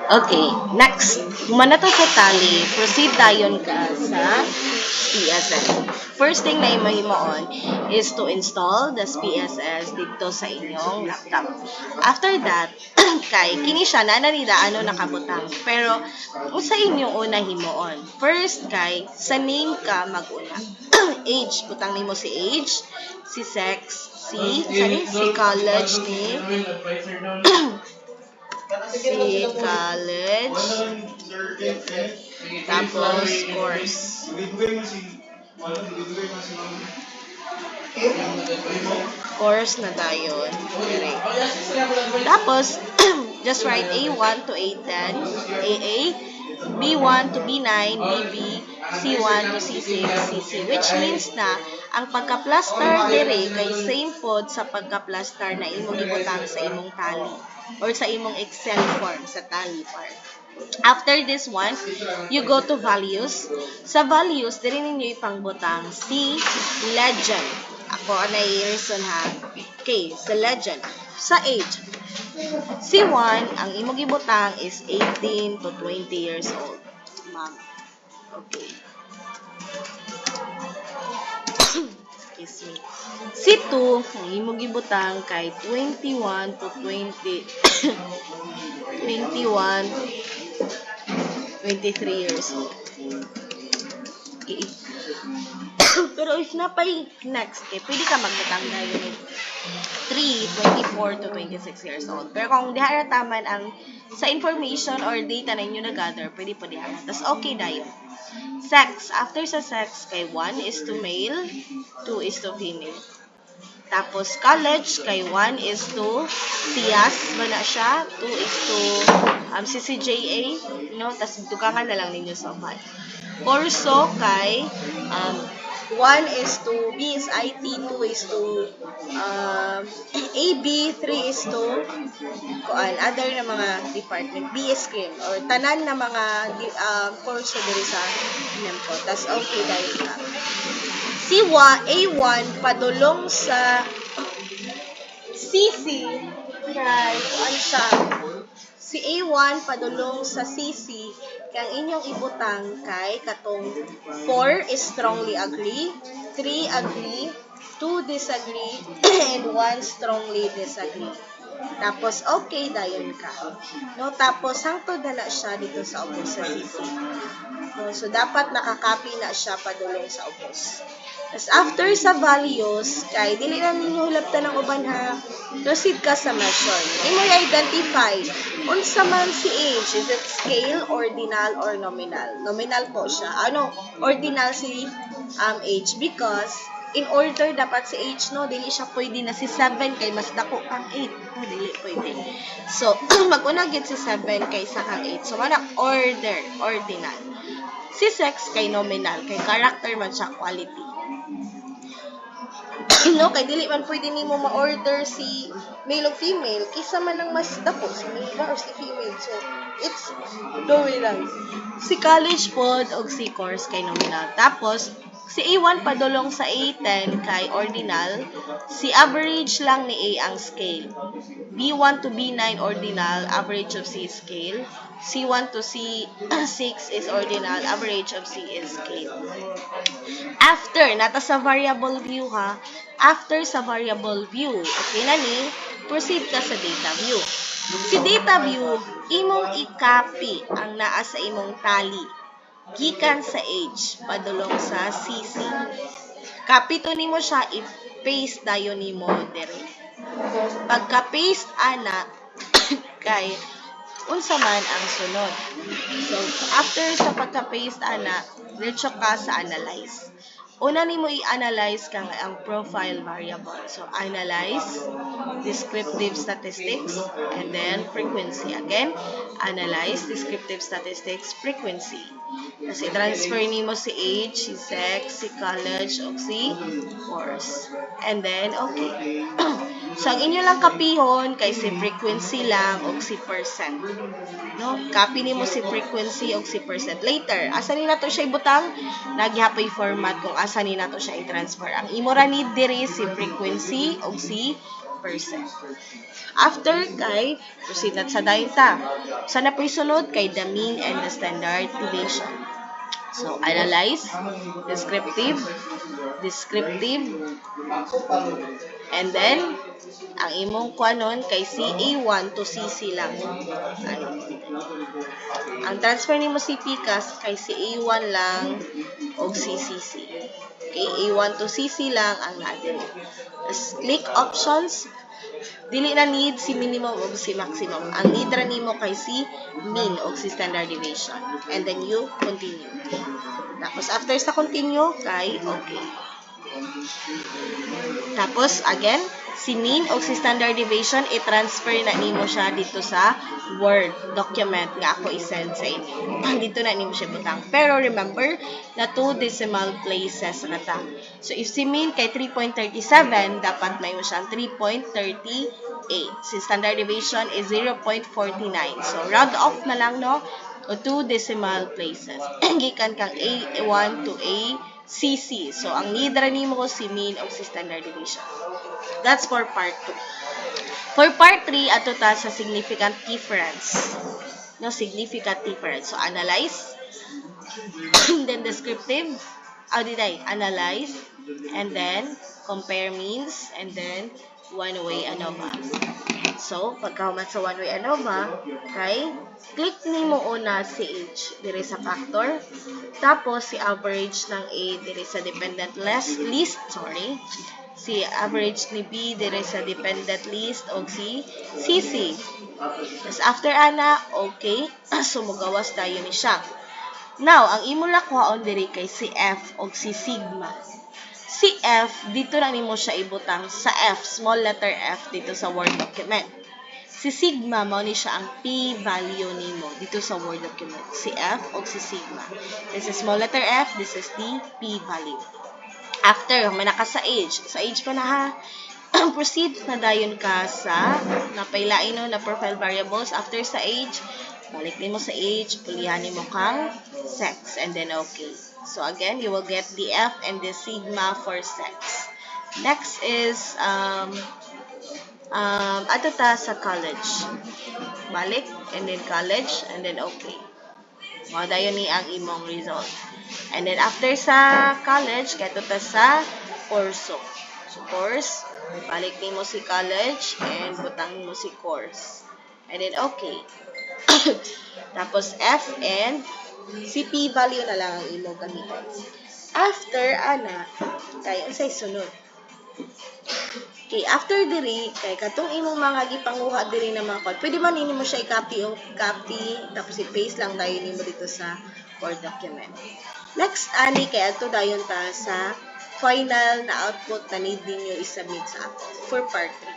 Okay, next. Humana to sa tali, proceed dayon ka sa PSS. First thing na imahimoon is to install the PSS dito sa inyong laptop. After that, kay kini siya nananida ano nakabutang. Pero sa inyong una himoon. First kay sa name ka maguna. Age, butang nimo si age, si sex, si college ni si college, tapos course. Course na tayo. Tapos, just write A1 to A10, AA, B1 to B9, BB, C1 to C6, CC. Which means na, ang pagka-plaster dire kay same pod sa pagka-plaster na imong ibutang sa imong tally or sa imong Excel form, sa tally form. After this one, you go to values. Sa values, dili ninyo ipangbutang si legend. Ako, anay reason ha. Okay, sa legend. Sa age, si 1, ang imong ibutang is 18 to 20 years old. Ma'am. Okay. Excuse me. Si 2, ang imong ibutang kay 21 to 20 21 23 years old. Okay. Pero if napay next, pwede ka magbutang na yun 3, 24 to 26 years old. Pero kung diha na taman ang sa information or data na inyo na-gather, pwede po diha. Tapos okay na yun. Sex. After sa sex, kay 1 is to male, 2 is to female. Tapos college, kay 1 is to TIAS ba na siya, 2 is to CCJA, no? Tapos dugangan na lang ninyo sa 5. Corso, kay 1 is to B is IT, 2 is to AB, 3 is to other na mga department, B is CRIM, or tanan na mga corso diri sa NEMCO. Tapos okay dahil na. Si A1 padulong sa CC kay ano siya, si A1 padulong sa CC kang inyong ibutang kay katong 4 is strongly agree, 3 agree, 2 disagree, and 1 strongly disagree. Tapos, okay, dayon ka. No? Tapos, hangtod na siya dito sa ubos sa CC. No? So, dapat nakakopy na siya padulong sa ubos. Tapos, after sa values, kay dili na ninyo hulabtan ng uban ha, proceed ka sa measure. Imo identify unsa man si age, is it scale, ordinal, or nominal? Nominal po siya. Ano, ordinal si age because in order dapat si age no dili siya pwede na si 7 kay mas dako kang 8 no dili pwede. So mag-una gid si 7 kaysa kang 8. So mana order, ordinal. Si sex kay nominal kay character man siya quality. No, kay dili man pwede nimo ma-order si male o female kisa man ang mas dako si male ba or si female. So it's nominal. Si college pod og si course kay nominal. Tapos si A1 padulong sa A10 kay ordinal, si average lang ni A ang scale. B1 to B9 ordinal, average of C is scale. C1 to C6 is ordinal, average of C is scale. After, nata sa variable view ha, after sa variable view, okay na ni, proceed ka sa data view. Si data view, imong i-copy ang naa sa imong tally gikan sa age padulong sa CC. Copy to nimo siya, i-paste dayon nimo dire. Pagka-paste ana kay unsa man ang sunod. So after sa pagka-paste ana, diretso ka sa analyze. Una nimo i-analyze kang ang profile variable. So analyze descriptive statistics and then frequency. Again, analyze descriptive statistics, frequency. Kasi transfer nimo si age, si sex, si college, o si course. And then, okay. So, ang inyo lang kapihon kay si frequency lang o si percent. No? Copy nimo si frequency o si percent. Later, asa ni nato siya ibutang? Nagyapoy format kung asa ni nato siya i-transfer. Ang imo ra need diri si frequency o si After kay, proceed na sa dayon ta. Sa na sunod kay the mean and the standard deviation. So, analyze, descriptive, and then, ang imong kuanon kay CA1 to CC lang. Ano? Ang transfer nimo si PCAS kay CA1 lang o CCC. Okay, A1 to CC lang ang natin. Click options. Dili na need si minimum o si maximum. Ang need ra nimo kay si mean o si standard deviation. And then you continue. Tapos after sa continue, kay okay. Tapos again, si mean o si standard deviation, i-transfer na nimo siya dito sa Word document nga ako i-send sa inyo. Dito na nimo siya butang. Pero remember, na 2 decimal places na ta. So if si mean kay 3.37, dapat may mo siyang 3.38. Si standard deviation is 0.49. So round off na lang, no? O 2 decimal places. Gikan kang A1 to ACC. So ang need ra nimo ko si mean o si standard deviation. That's for part 2. For part 3, ato ta sa significant difference. No, significant difference. So, analyze, then descriptive, analyze, and then compare means, and then one-way ANOVA. So, pagkahuman sa one-way ANOVA, okay, click nimo una si H dire sa factor, tapos si average ng A dire sa dependent list, si average ni B dire sa dependent list o si CC. Tapos after ana, okay, so mugawas tayo ni siya. Now, ang imo lakwaon diri kay si F o si sigma. Si F, dito na nimo siya ibutang sa F, small letter F dito sa Word document. Si sigma, mao ni siya ang p-value nimo dito sa Word document. Si F o si sigma. This is small letter F, this is the p-value. After, may naka sa age. Sa age pa na ha. Proceed na dayon ka sa napailain no, na profile variables. After sa age, balik nimo sa age, pulihan nimo kang sex, and then okay. So again, you will get the F and the sigma for sex. Next is ato ta sa college. Balik, and then college, and then okay. Mao dayon ni ang imong result. And then after sa college, kato ta sa kurso. So course, balik nimo si college and butang mo si course. And then okay. Tapos F and CP value na lang ang imong gamiton. After ana, kay unsay sunod? Okay, after diri, kay katong imong mga gipanguha diri na mga code, pwede man nimo siya i-copy o copy, tapos i-paste lang tayo nimo dito sa Word document. Next, ani, kay ato dayon ta sa final na output na need ninyo i-submit sa ato for part 3.